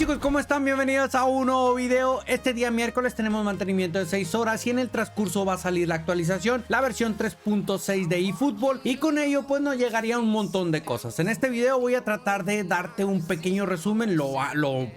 Chicos, ¿cómo están? Bienvenidos a un nuevo video. Este día miércoles tenemos mantenimiento de 6 horas y en el transcurso va a salir la actualización, la versión 3.6 de eFootball, y con ello pues nos llegaría un montón de cosas. En este video voy a tratar de darte un pequeño resumen, lo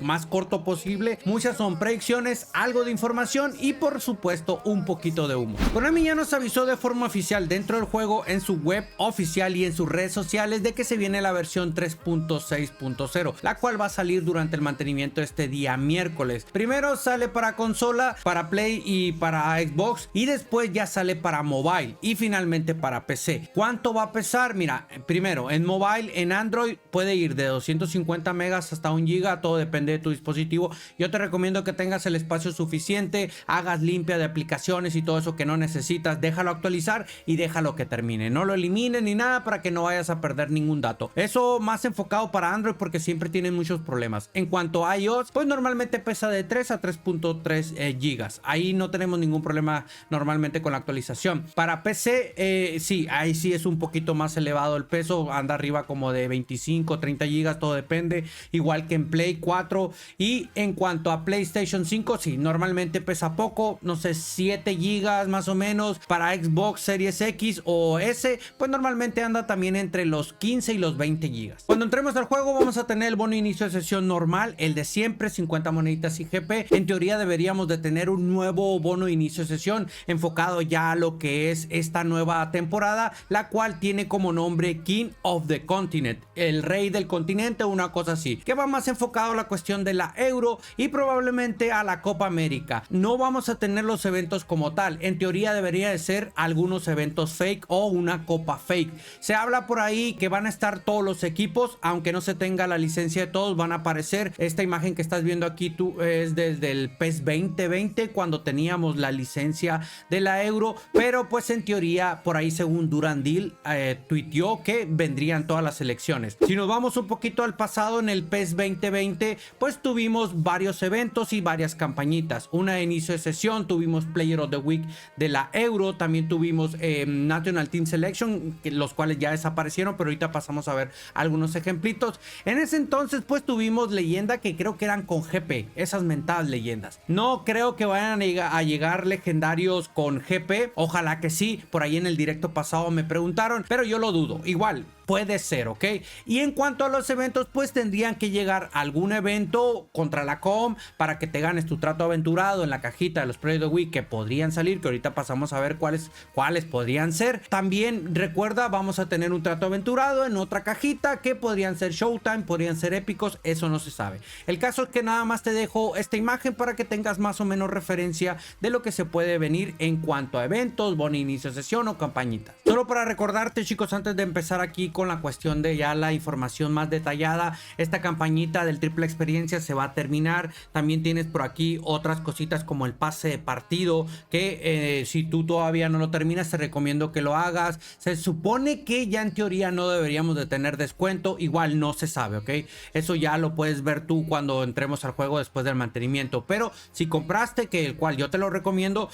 más corto posible. Muchas son predicciones, algo de información y por supuesto un poquito de humo. Konami ya nos avisó de forma oficial dentro del juego, en su web oficial y en sus redes sociales, de que se viene la versión 3.6.0, la cual va a salir durante el mantenimiento este día miércoles. Primero sale para consola, para Play y para Xbox, y después ya sale para mobile y finalmente para PC. ¿Cuánto va a pesar? Mira, primero en mobile, en Android puede ir de 250 megas hasta 1 giga, todo depende de tu dispositivo. Yo te recomiendo que tengas el espacio suficiente, hagas limpia de aplicaciones y todo eso que no necesitas, déjalo actualizar y déjalo que termine, no lo elimines ni nada para que no vayas a perder ningún dato. Eso más enfocado para Android porque siempre tienen muchos problemas. En cuanto a iOS, pues normalmente pesa de 3 a 3.3 gigas. Ahí no tenemos ningún problema normalmente con la actualización. Para PC, sí, ahí sí es un poquito más elevado el peso, anda arriba como de 25, 30 gigas, todo depende, igual que en Play 4. Y en cuanto a PlayStation 5, sí, normalmente pesa poco, no sé, 7 gigas más o menos. Para Xbox Series X o S, pues normalmente anda también entre los 15 y los 20 gigas. Cuando entremos al juego vamos a tener el bono inicio de sesión normal, el de siempre, 50 moneditas y GP. En teoría deberíamos de tener un nuevo bono de inicio de sesión enfocado ya a lo que es esta nueva temporada, la cual tiene como nombre King of the Continent, el rey del continente, una cosa así, que va más enfocado a la cuestión de la Euro y probablemente a la Copa América. No vamos a tener los eventos como tal, en teoría debería de ser algunos eventos fake o una copa fake. Se habla por ahí que van a estar todos los equipos, aunque no se tenga la licencia de todos, van a aparecer. Esta imagen que estás viendo aquí tú es desde el PES 2020, cuando teníamos la licencia de la Euro, pero pues en teoría por ahí, según Durandil, tuiteó que vendrían todas las selecciones. Si nos vamos un poquito al pasado, en el PES 2020 pues tuvimos varios eventos y varias campañitas. Una de inicio de sesión, tuvimos Player of the Week de la Euro, también tuvimos National Team Selection, los cuales ya desaparecieron, pero ahorita pasamos a ver algunos ejemplitos. En ese entonces pues tuvimos leyenda, que creo que eran con GP, esas mentadas leyendas. No creo que vayan a llegar legendarios con GP, ojalá que sí, por ahí en el directo pasado me preguntaron, pero yo lo dudo. Igual puede ser, ¿ok? Y en cuanto a los eventos, pues tendrían que llegar algún evento contra la Com para que te ganes tu trato aventurado en la cajita de los Player of the Week, que podrían salir, que ahorita pasamos a ver cuáles podrían ser. También recuerda, vamos a tener un trato aventurado en otra cajita, que podrían ser Showtime, podrían ser épicos, eso no se sabe. El caso es que nada más te dejo esta imagen para que tengas más o menos referencia de lo que se puede venir en cuanto a eventos, bono inicio de sesión o campañitas. Solo para recordarte, chicos, antes de empezar aquí con la cuestión de ya la información más detallada, esta campañita del triple experiencia se va a terminar. También tienes por aquí otras cositas como el pase de partido, que si tú todavía no lo terminas te recomiendo que lo hagas. Se supone que ya en teoría no deberíamos de tener descuento, igual no se sabe, ok, eso ya lo puedes ver tú cuando entremos al juego después del mantenimiento, pero si compraste, que el cual yo te lo recomiendo,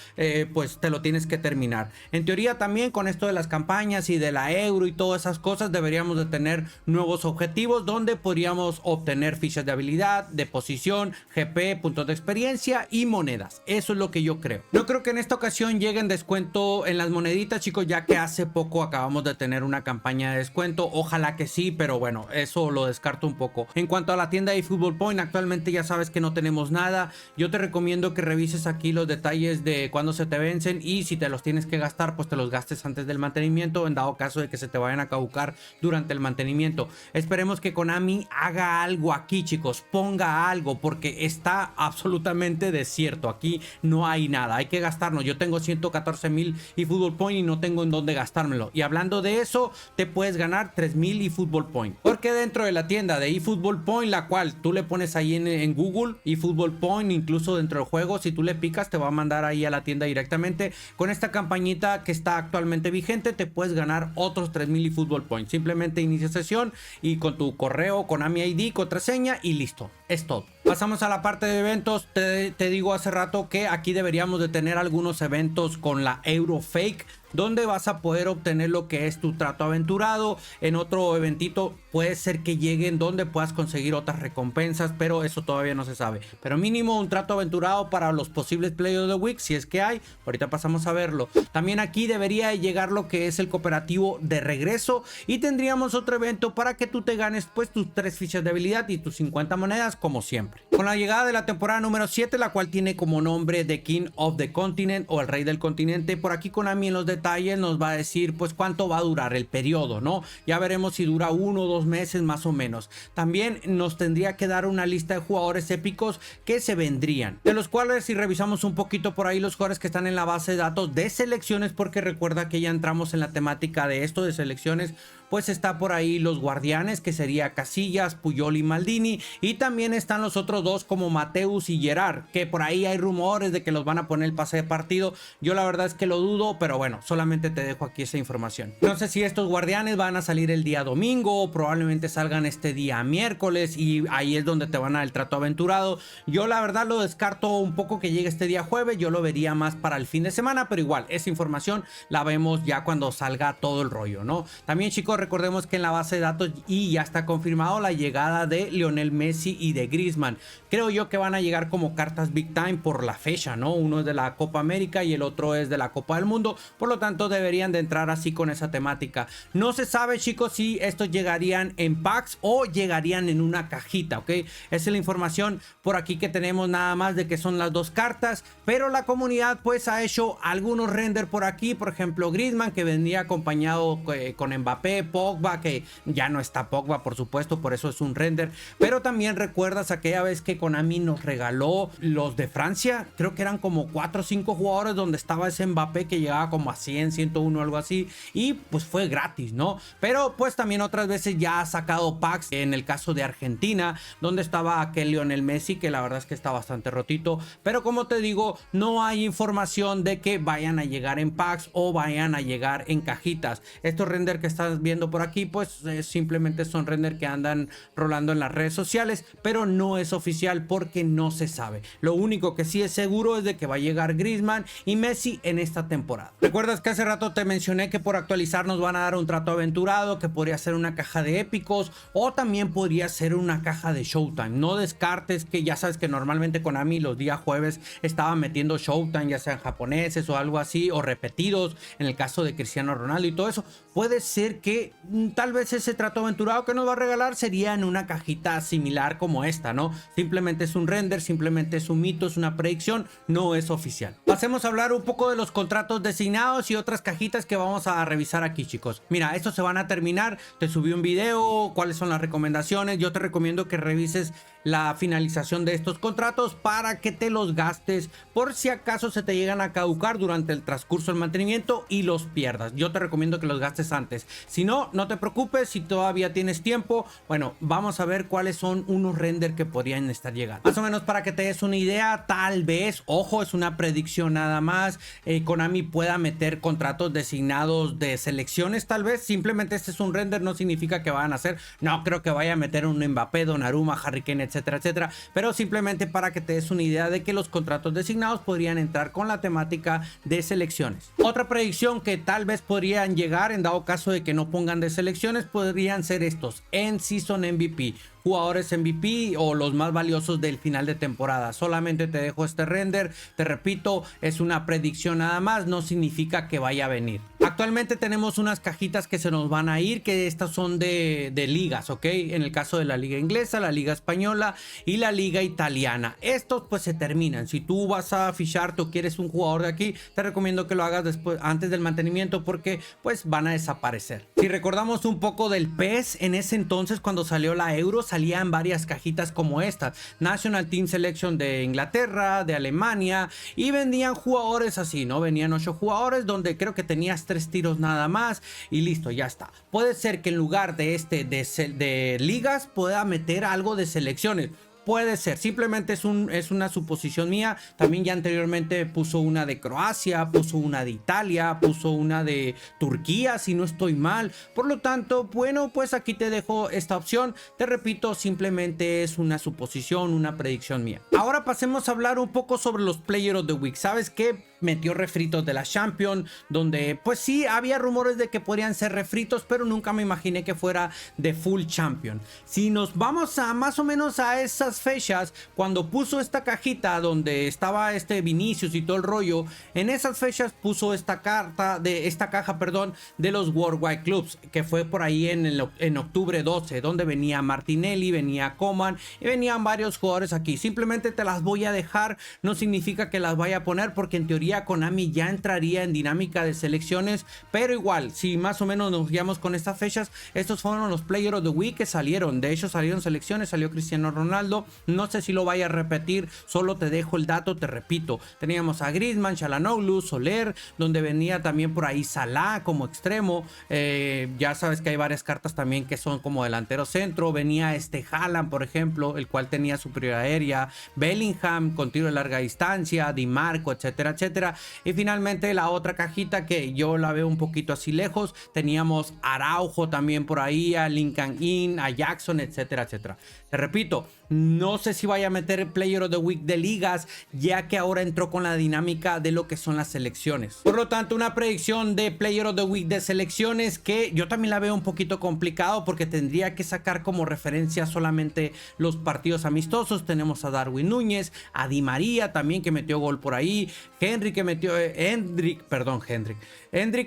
pues te lo tienes que terminar. En teoría también con esto de las campañas y de la Euro y todas esas cosas deberíamos de tener nuevos objetivos donde podríamos obtener fichas de habilidad, de posición, GP, puntos de experiencia y monedas. Eso es lo que yo creo. No creo que en esta ocasión lleguen descuento en las moneditas, chicos, ya que hace poco acabamos de tener una campaña de descuento. Ojalá que sí, pero bueno, eso lo descarto un poco. En cuanto a la tienda de eFootball Point, actualmente ya sabes que no tenemos nada. Yo te recomiendo que revises aquí los detalles de cuándo se te vencen, y si te los tienes que gastar, pues te los gastes antes del mantenimiento, en dado caso de que se te vayan a caducar durante el mantenimiento. Esperemos que Konami haga algo aquí, chicos, ponga algo, porque está absolutamente desierto. Aquí no hay nada, hay que gastarnos. Yo tengo 114,000 eFootball Point y no tengo en dónde gastármelo. Y hablando de eso, te puedes ganar 3,000 eFootball Point, porque dentro de la tienda de eFootball Point, la cual tú le pones ahí en Google eFootball Point, incluso dentro del juego, si tú le picas te va a mandar ahí a la tienda directamente. Con esta campañita que está actualmente vigente, te puedes ganar otros 3,000 eFootball Point. Simplemente inicia sesión y con tu correo, Konami ID, contraseña y listo, es todo. Pasamos a la parte de eventos. Te digo hace rato que aquí deberíamos de tener algunos eventos con la Euro Fake, donde vas a poder obtener lo que es tu trato aventurado. En otro eventito puede ser que lleguen donde puedas conseguir otras recompensas, pero eso todavía no se sabe. Pero mínimo un trato aventurado para los posibles Player of the Week, si es que hay. Ahorita pasamos a verlo. También aquí debería llegar lo que es el cooperativo de regreso, y tendríamos otro evento para que tú te ganes pues tus 3 fichas de habilidad y tus 50 monedas como siempre. Con la llegada de la temporada número 7, la cual tiene como nombre The King of the Continent o el rey del continente, por aquí Konami en los detalles nos va a decir pues cuánto va a durar el periodo, ¿no? Ya veremos si dura 1 o 2 meses más o menos. También nos tendría que dar una lista de jugadores épicos que se vendrían, de los cuales si revisamos un poquito por ahí los jugadores que están en la base de datos de selecciones, porque recuerda que ya entramos en la temática de esto de selecciones, pues está por ahí los guardianes, que sería Casillas, Puyol y Maldini, y también están los otros dos como Mateus y Gerard, que por ahí hay rumores de que los van a poner el pase de partido. Yo la verdad es que lo dudo, pero bueno, solamente te dejo aquí esa información. No sé si estos guardianes van a salir el día domingo o probablemente salgan este día miércoles, y ahí es donde te van a dar el trato aventurado. Yo la verdad lo descarto un poco que llegue este día jueves, yo lo vería más para el fin de semana, pero igual esa información la vemos ya cuando salga todo el rollo, ¿no? También, chicos, recordemos que en la base de datos y ya está confirmado la llegada de Lionel Messi y de Griezmann. Creo yo que van a llegar como cartas big time por la fecha, ¿no? Uno es de la Copa América y el otro es de la Copa del Mundo, por lo tanto deberían de entrar así con esa temática. No se sabe, chicos, si estos llegarían en packs o llegarían en una cajita, ¿ok? Esa es la información por aquí que tenemos, nada más de que son las 2 cartas, pero la comunidad pues ha hecho algunos render por aquí. Por ejemplo, Griezmann, que vendría acompañado con Mbappé, Pogba, que ya no está Pogba, por supuesto, por eso es un render. Pero también recuerdas aquella vez que Konami nos regaló los de Francia, creo que eran como 4 o 5 jugadores, donde estaba ese Mbappé que llegaba como a 100, 101, algo así, y pues fue gratis, ¿no? Pero pues también otras veces ya ha sacado packs, en el caso de Argentina, donde estaba aquel Lionel Messi, que la verdad es que está bastante rotito, pero como te digo, no hay información de que vayan a llegar en packs o vayan a llegar en cajitas. Estos render que estás viendo por aquí pues simplemente son render que andan rolando en las redes sociales, pero no es oficial porque no se sabe. Lo único que sí es seguro es de que va a llegar Griezmann y Messi en esta temporada. ¿Recuerdas que hace rato te mencioné que por actualizar nos van a dar un trato aventurado, que podría ser una caja de épicos o también podría ser una caja de Showtime? No descartes, que ya sabes que normalmente Konami los días jueves estaba metiendo Showtime, ya sean japoneses o algo así, o repetidos en el caso de Cristiano Ronaldo y todo eso. Puede ser que tal vez ese trato aventurado que nos va a regalar sería en una cajita similar como esta, ¿no? Simplemente es un render, simplemente es un mito, es una predicción, no es oficial. Pasemos a hablar un poco de los contratos designados y otras cajitas que vamos a revisar aquí, chicos. Mira, estos se van a terminar, te subí un video, cuáles son las recomendaciones. Yo te recomiendo que revises la finalización de estos contratos para que te los gastes por si acaso se te llegan a caducar durante el transcurso del mantenimiento y los pierdas. Yo te recomiendo que los gastes antes. Si no, no te preocupes, si todavía tienes tiempo. Bueno, vamos a ver cuáles son unos render que podrían estar llegando. Más o menos para que te des una idea, tal vez, ojo, es una predicción nada más, Konami pueda meter contratos designados de selecciones, tal vez. Simplemente este es un render, no significa que vayan a hacer. No creo que vaya a meter un Mbappé, Donnarumma, Harry Kane, etcétera, etcétera, pero simplemente para que te des una idea de que los contratos designados podrían entrar con la temática de selecciones. Otra predicción que tal vez podrían llegar en dado caso de que no pongan de selecciones podrían ser estos en Season MVP, jugadores MVP o los más valiosos del final de temporada. Solamente te dejo este render, te repito, es una predicción nada más, no significa que vaya a venir. Actualmente tenemos unas cajitas que se nos van a ir, que estas son de ligas, ¿ok? En el caso de la liga inglesa, la liga española y la liga italiana. Estos pues se terminan. Si tú vas a ficharte o quieres un jugador de aquí, te recomiendo que lo hagas después, antes del mantenimiento, porque pues van a desaparecer. Si recordamos un poco del PES, en ese entonces cuando salió la Euro, salían varias cajitas como estas, National Team Selection de Inglaterra, de Alemania, y vendían jugadores así, ¿no? Venían 8 jugadores donde creo que tenías 3 tiros nada más y listo, ya está. Puede ser que en lugar de de ligas pueda meter algo de selecciones. Puede ser, simplemente es una suposición mía. También ya anteriormente puso una de Croacia, puso una de Italia, puso una de Turquía, si no estoy mal. Por lo tanto, bueno, pues aquí te dejo esta opción. Te repito, simplemente es una suposición, una predicción mía. Ahora pasemos a hablar un poco sobre los Player of the Week. ¿Sabes qué? metió refritos de la Champions, donde pues sí había rumores de que podrían ser refritos, pero nunca me imaginé que fuera de full Champion. Si nos vamos a más o menos a esas fechas, cuando puso esta cajita donde estaba este Vinicius y todo el rollo, en esas fechas puso esta caja, perdón, de los Worldwide Clubs, que fue por ahí en octubre 12, donde venía Martinelli, venía Coman y venían varios jugadores aquí. Simplemente te las voy a dejar, no significa que las vaya a poner, porque en teoría Konami ya entraría en dinámica de selecciones, pero igual, si más o menos nos guiamos con estas fechas, estos fueron los Player of the Week que salieron. De hecho salieron selecciones, salió Cristiano Ronaldo, no sé si lo vaya a repetir, solo te dejo el dato, te repito, teníamos a Griezmann, Çalhanoğlu, Soler, donde venía también por ahí Salah como extremo, ya sabes que hay varias cartas también que son como delantero centro, venía Haaland por ejemplo, el cual tenía superioridad aérea, Bellingham con tiro de larga distancia, Di Marco, etcétera, etcétera, y finalmente la otra cajita que yo la veo un poquito así lejos, teníamos Araujo también por ahí, a Lincoln Inn, a Jackson, etcétera, etcétera. Te repito, no sé si vaya a meter Player of the Week de ligas, ya que ahora entró con la dinámica de lo que son las selecciones. Por lo tanto, una predicción de Player of the Week de selecciones que yo también la veo un poquito complicado, porque tendría que sacar como referencia solamente los partidos amistosos. Tenemos a Darwin Núñez, a Di María también que metió gol por ahí, Hendrik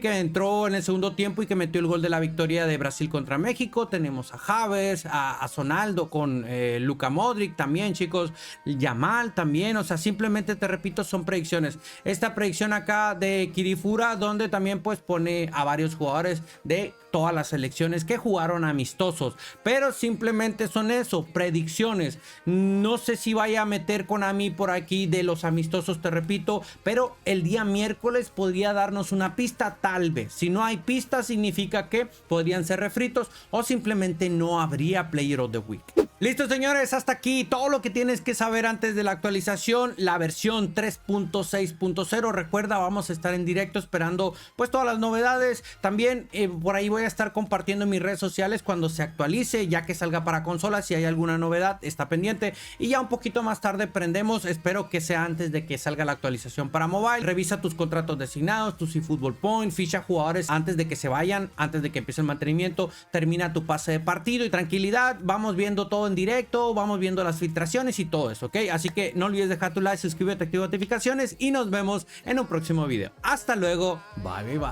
que entró en el segundo tiempo y que metió el gol de la victoria de Brasil contra México. Tenemos a Havertz, a Sonaldo con Luka Modric también, chicos, Yamal también. O sea, simplemente te repito, son predicciones. Esta predicción acá de Kirifura, donde también pues pone a varios jugadores de todas las selecciones que jugaron amistosos, pero simplemente son eso, predicciones. No sé si vaya a meter Konami por aquí de los amistosos, te repito, pero el día miércoles podría darnos una pista, tal vez. Si no hay pista, significa que podrían ser refritos o simplemente no habría Player of the Week. Listo, señores, hasta aquí todo lo que tienes que saber antes de la actualización, la versión 3.6.0. Recuerda, vamos a estar en directo esperando pues todas las novedades. También por ahí voy a estar compartiendo en mis redes sociales cuando se actualice, ya que salga para consolas. Si hay alguna novedad, está pendiente. Y ya un poquito más tarde prendemos, espero que sea antes de que salga la actualización para mobile. Revisa tus contratos designados, tu eFootball Point, ficha jugadores antes de que se vayan, antes de que empiece el mantenimiento. Termina tu pase de partido y tranquilidad. Vamos viendo todo en directo, vamos viendo las filtraciones y todo eso, ¿ok? Así que no olvides dejar tu like, suscríbete, activa notificaciones y nos vemos en un próximo video. Hasta luego, bye bye bye.